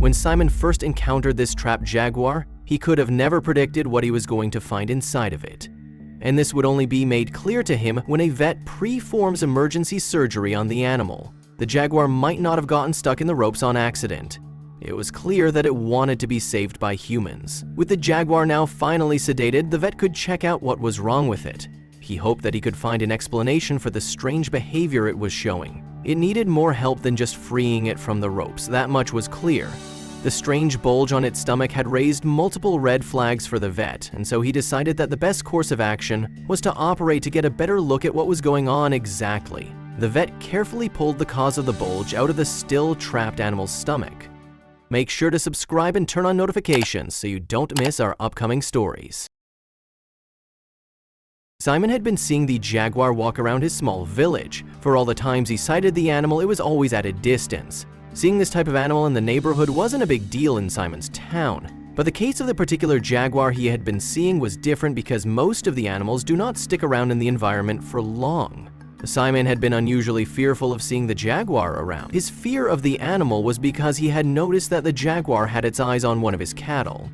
When Simon first encountered this trapped jaguar, he could have never predicted what he was going to find inside of it. And this would only be made clear to him when a vet performs emergency surgery on the animal. The jaguar might not have gotten stuck in the ropes on accident. It was clear that it wanted to be saved by humans. With the jaguar now finally sedated, the vet could check out what was wrong with it. He hoped that he could find an explanation for the strange behavior it was showing. It needed more help than just freeing it from the ropes, that much was clear. The strange bulge on its stomach had raised multiple red flags for the vet, and so he decided that the best course of action was to operate to get a better look at what was going on exactly. The vet carefully pulled the cause of the bulge out of the still trapped animal's stomach. Make sure to subscribe and turn on notifications so you don't miss our upcoming stories. Simon had been seeing the jaguar walk around his small village. For all the times he sighted the animal, it was always at a distance. Seeing this type of animal in the neighborhood wasn't a big deal in Simon's town. But the case of the particular jaguar he had been seeing was different because most of the animals do not stick around in the environment for long. Simon had been unusually fearful of seeing the jaguar around. His fear of the animal was because he had noticed that the jaguar had its eyes on one of his cattle.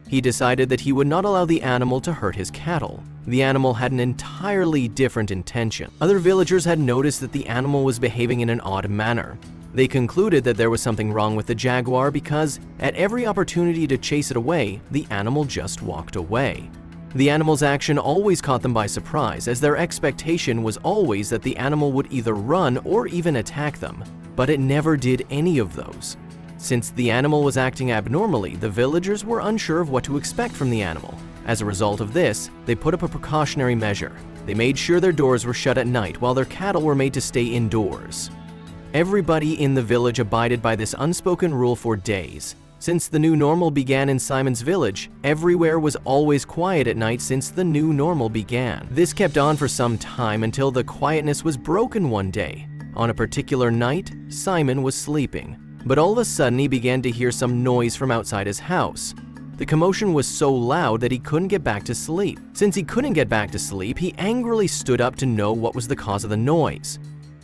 He decided that he would not allow the animal to hurt his cattle. The animal had an entirely different intention. Other villagers had noticed that the animal was behaving in an odd manner. They concluded that there was something wrong with the jaguar because, at every opportunity to chase it away, the animal just walked away. The animal's action always caught them by surprise, as their expectation was always that the animal would either run or even attack them, but it never did any of those. Since the animal was acting abnormally, the villagers were unsure of what to expect from the animal. As a result of this, they put up a precautionary measure. They made sure their doors were shut at night while their cattle were made to stay indoors. Everybody in the village abided by this unspoken rule for days. Since the new normal began in Simon's village, everywhere was always quiet at night since the new normal began. This kept on for some time until the quietness was broken one day. On a particular night, Simon was sleeping, but all of a sudden he began to hear some noise from outside his house. The commotion was so loud that he couldn't get back to sleep. Since he couldn't get back to sleep, he angrily stood up to know what was the cause of the noise.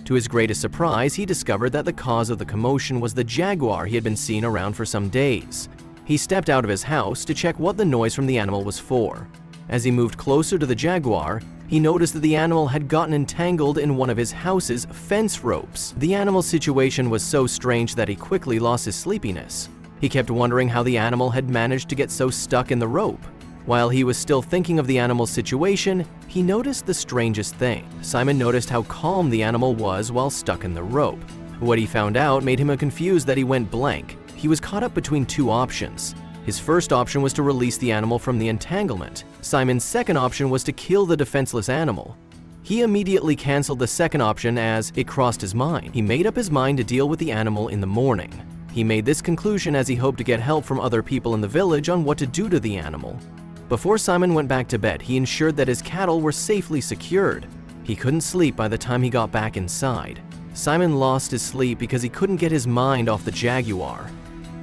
To his greatest surprise, he discovered that the cause of the commotion was the jaguar he had been seeing around for some days. He stepped out of his house to check what the noise from the animal was for. As he moved closer to the jaguar, he noticed that the animal had gotten entangled in one of his house's fence ropes. The animal's situation was so strange that he quickly lost his sleepiness. He kept wondering how the animal had managed to get so stuck in the rope. While he was still thinking of the animal's situation, he noticed the strangest thing. Simon noticed how calm the animal was while stuck in the rope. What he found out made him confused that he went blank. He was caught up between two options. His first option was to release the animal from the entanglement. Simon's second option was to kill the defenseless animal. He immediately canceled the second option as it crossed his mind. He made up his mind to deal with the animal in the morning. He made this conclusion as he hoped to get help from other people in the village on what to do to the animal. Before Simon went back to bed, he ensured that his cattle were safely secured. He couldn't sleep by the time he got back inside. Simon lost his sleep because he couldn't get his mind off the jaguar.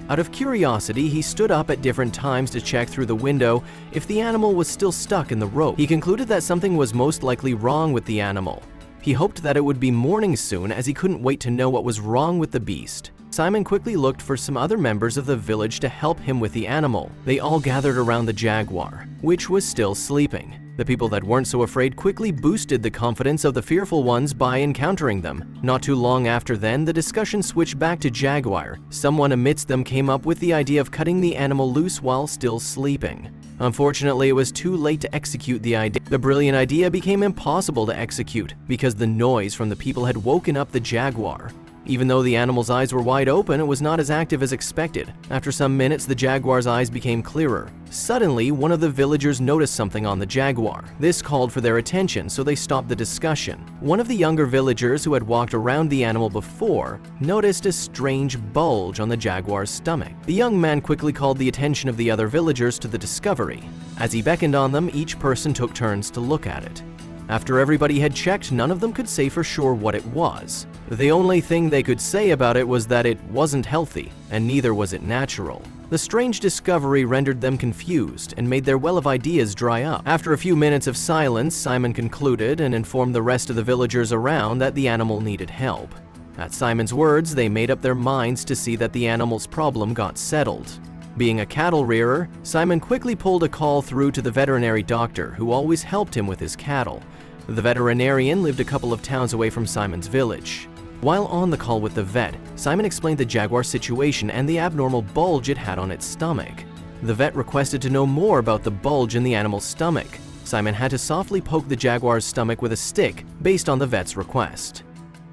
Out of curiosity, he stood up at different times to check through the window if the animal was still stuck in the rope. He concluded that something was most likely wrong with the animal. He hoped that it would be morning soon, as he couldn't wait to know what was wrong with the beast. Simon quickly looked for some other members of the village to help him with the animal. They all gathered around the jaguar, which was still sleeping. The people that weren't so afraid quickly boosted the confidence of the fearful ones by encountering them. Not too long after then, the discussion switched back to Jaguar. Someone amidst them came up with the idea of cutting the animal loose while still sleeping. Unfortunately, it was too late to execute the idea. The brilliant idea became impossible to execute because the noise from the people had woken up the jaguar. Even though the animal's eyes were wide open, it was not as active as expected. After some minutes, the jaguar's eyes became clearer. Suddenly, one of the villagers noticed something on the jaguar. This called for their attention, so they stopped the discussion. One of the younger villagers who had walked around the animal before noticed a strange bulge on the jaguar's stomach. The young man quickly called the attention of the other villagers to the discovery. As he beckoned on them, each person took turns to look at it. After everybody had checked, none of them could say for sure what it was. The only thing they could say about it was that it wasn't healthy, and neither was it natural. The strange discovery rendered them confused and made their well of ideas dry up. After a few minutes of silence, Simon concluded and informed the rest of the villagers around that the animal needed help. At Simon's words, they made up their minds to see that the animal's problem got settled. Being a cattle rearer, Simon quickly pulled a call through to the veterinary doctor who always helped him with his cattle. The veterinarian lived a couple of towns away from Simon's village. While on the call with the vet, Simon explained the Jaguar situation and the abnormal bulge it had on its stomach. The vet requested to know more about the bulge in the animal's stomach. Simon had to softly poke the Jaguar's stomach with a stick based on the vet's request.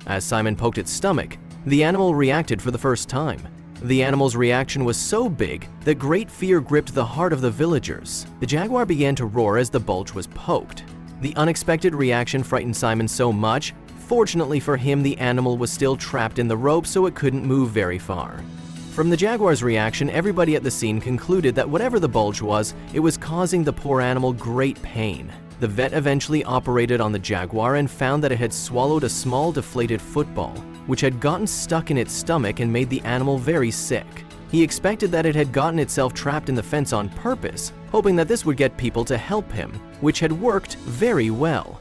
As Simon poked its stomach, the animal reacted for the first time. The animal's reaction was so big that great fear gripped the heart of the villagers. The Jaguar began to roar as the bulge was poked. The unexpected reaction frightened Simon so much. Fortunately for him, the animal was still trapped in the rope, so it couldn't move very far. From the Jaguar's reaction, everybody at the scene concluded that whatever the bulge was, it was causing the poor animal great pain. The vet eventually operated on the Jaguar and found that it had swallowed a small deflated football, which had gotten stuck in its stomach and made the animal very sick. He expected that it had gotten itself trapped in the fence on purpose, hoping that this would get people to help him, which had worked very well.